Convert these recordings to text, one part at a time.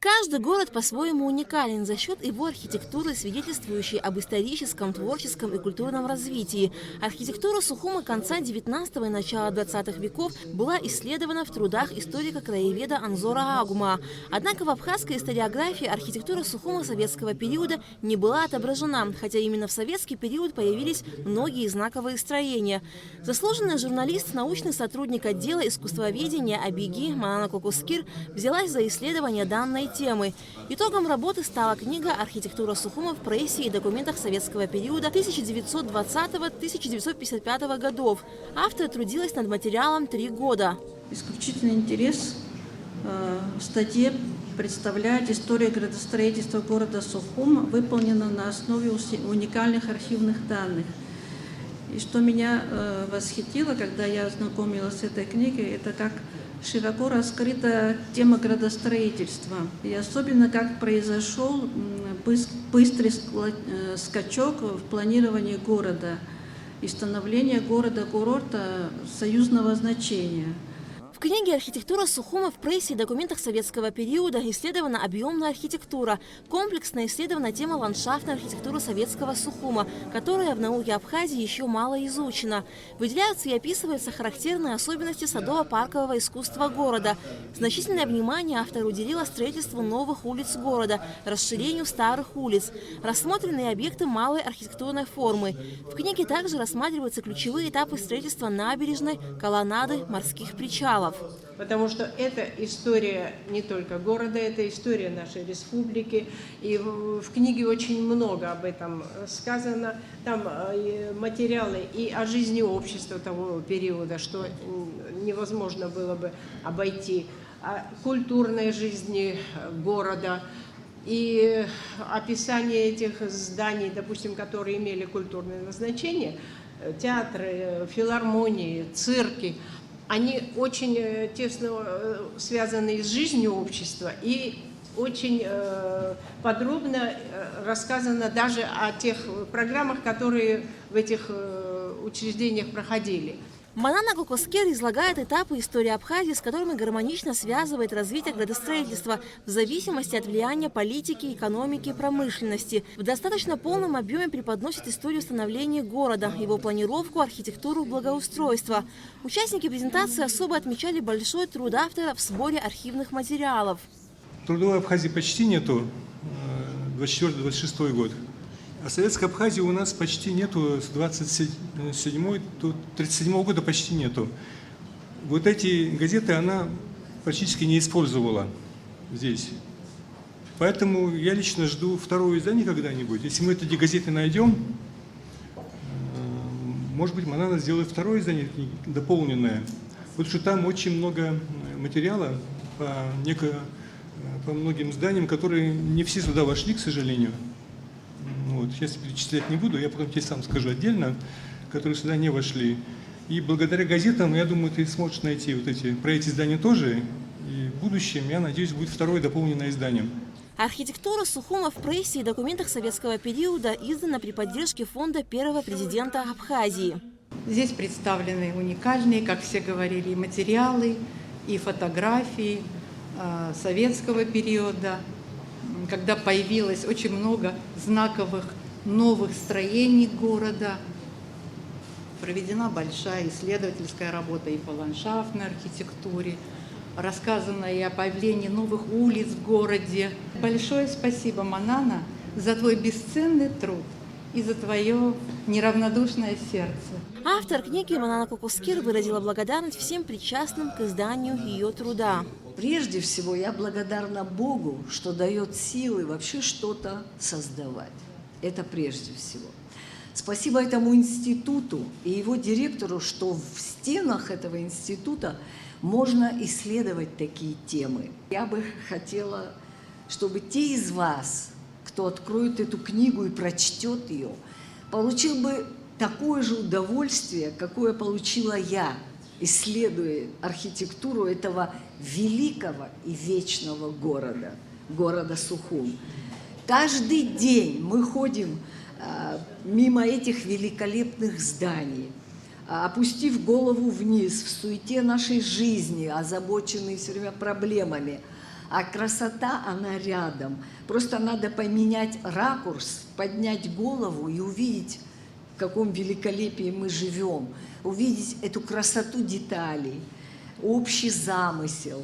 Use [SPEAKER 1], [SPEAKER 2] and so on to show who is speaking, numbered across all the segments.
[SPEAKER 1] Каждый город по-своему уникален за счет его архитектуры, свидетельствующей об историческом, творческом и культурном развитии. Архитектура Сухума конца 19 и начала 20 веков была исследована в трудах историка-краеведа Анзора Агума. Однако в абхазской историографии архитектура Сухума советского периода не была отображена, хотя именно в советский период появились многие знаковые строения. Заслуженный журналист, научный сотрудник отдела искусствоведения Абиги Манана Кокускир взялась за исследование данной темы. Итогом работы стала книга «Архитектура Сухума в прессе и документах советского периода 1920-1955 годов». Автор трудилась над материалом 3 года.
[SPEAKER 2] Исключительный интерес в статье представляет история градостроительства города Сухум, выполнена на основе уникальных архивных данных. И что меня восхитило, когда я ознакомилась с этой книгой, это как широко раскрыта тема градостроительства. И особенно как произошел быстрый скачок в планировании города и становление города-курорта союзного значения.
[SPEAKER 1] В книге «Архитектура Сухума в прессе и документах советского периода» исследована объемная архитектура, комплексно исследована тема ландшафтной архитектуры советского Сухума, которая в науке Абхазии еще мало изучена. Выделяются и описываются характерные особенности садово-паркового искусства города. Значительное внимание автор уделила строительству новых улиц города, расширению старых улиц. Рассмотрены объекты малой архитектурной формы. В книге также рассматриваются ключевые этапы строительства набережной, колоннады, морских причалов.
[SPEAKER 3] Потому что это история не только города, это история нашей республики. И в книге очень много об этом сказано. Там материалы и о жизни общества того периода, что невозможно было бы обойти, о культурной жизни города. И описание этих зданий, допустим, которые имели культурное назначение, театры, филармонии, цирки, они очень тесно связаны с жизнью общества и очень подробно рассказано даже о тех программах, которые в этих учреждениях проходили.
[SPEAKER 1] Манана Кокускир излагает этапы истории Абхазии, с которыми гармонично связывает развитие градостроительства в зависимости от влияния политики, экономики и промышленности. В достаточно полном объеме преподносит историю становления города, его планировку, архитектуру, благоустройство. Участники презентации особо отмечали большой труд автора в сборе архивных материалов.
[SPEAKER 4] Трудовой Абхазии почти нету, 24-26 год. А советской Абхазии у нас почти нету, с 37-го года почти нету. Вот эти газеты она практически не использовала здесь. Поэтому я лично жду второе издание когда-нибудь. Если мы эти газеты найдем, может быть, Манана сделает второе издание, дополненное. Потому что там очень много материала по многим зданиям, которые не все сюда вошли, к сожалению. Вот, сейчас перечислять не буду, я потом тебе сам скажу отдельно, которые сюда не вошли. И благодаря газетам, я думаю, ты сможешь найти про эти издания тоже. И в будущем, я надеюсь, будет второе дополненное издание.
[SPEAKER 1] Архитектура Сухума в прессе и документах советского периода издана при поддержке фонда первого президента Абхазии.
[SPEAKER 5] Здесь представлены уникальные, как все говорили, и материалы, и фотографии советского периода, когда появилось очень много знаковых новых строений города. Проведена большая исследовательская работа и по ландшафтной архитектуре, рассказано и о появлении новых улиц в городе. Большое спасибо, Манана, за твой бесценный труд и за твое неравнодушное сердце.
[SPEAKER 1] Автор книги Манана Кокускир выразила благодарность всем причастным к изданию ее труда.
[SPEAKER 6] Прежде всего, я благодарна Богу, что дает силы вообще что-то создавать. Это прежде всего. Спасибо этому институту и его директору, что в стенах этого института можно исследовать такие темы. Я бы хотела, чтобы те из вас, кто откроет эту книгу и прочтет ее, получил бы такое же удовольствие, какое получила я, исследуя архитектуру этого великого и вечного города Сухум. Каждый день мы ходим мимо этих великолепных зданий, опустив голову вниз в суете нашей жизни, озабоченные все время проблемами. А красота, она рядом. Просто надо поменять ракурс, поднять голову и увидеть, в каком великолепии мы живем, увидеть эту красоту деталей, общий замысел.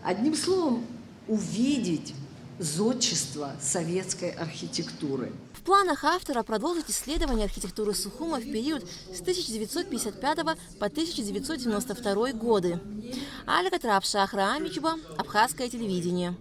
[SPEAKER 6] Одним словом, увидеть зодчество советской архитектуры.
[SPEAKER 1] В планах автора продолжить исследование архитектуры Сухума в период с 1955 по 1992 годы. Альга Трапша, Ахра Амичба, Абхазское телевидение.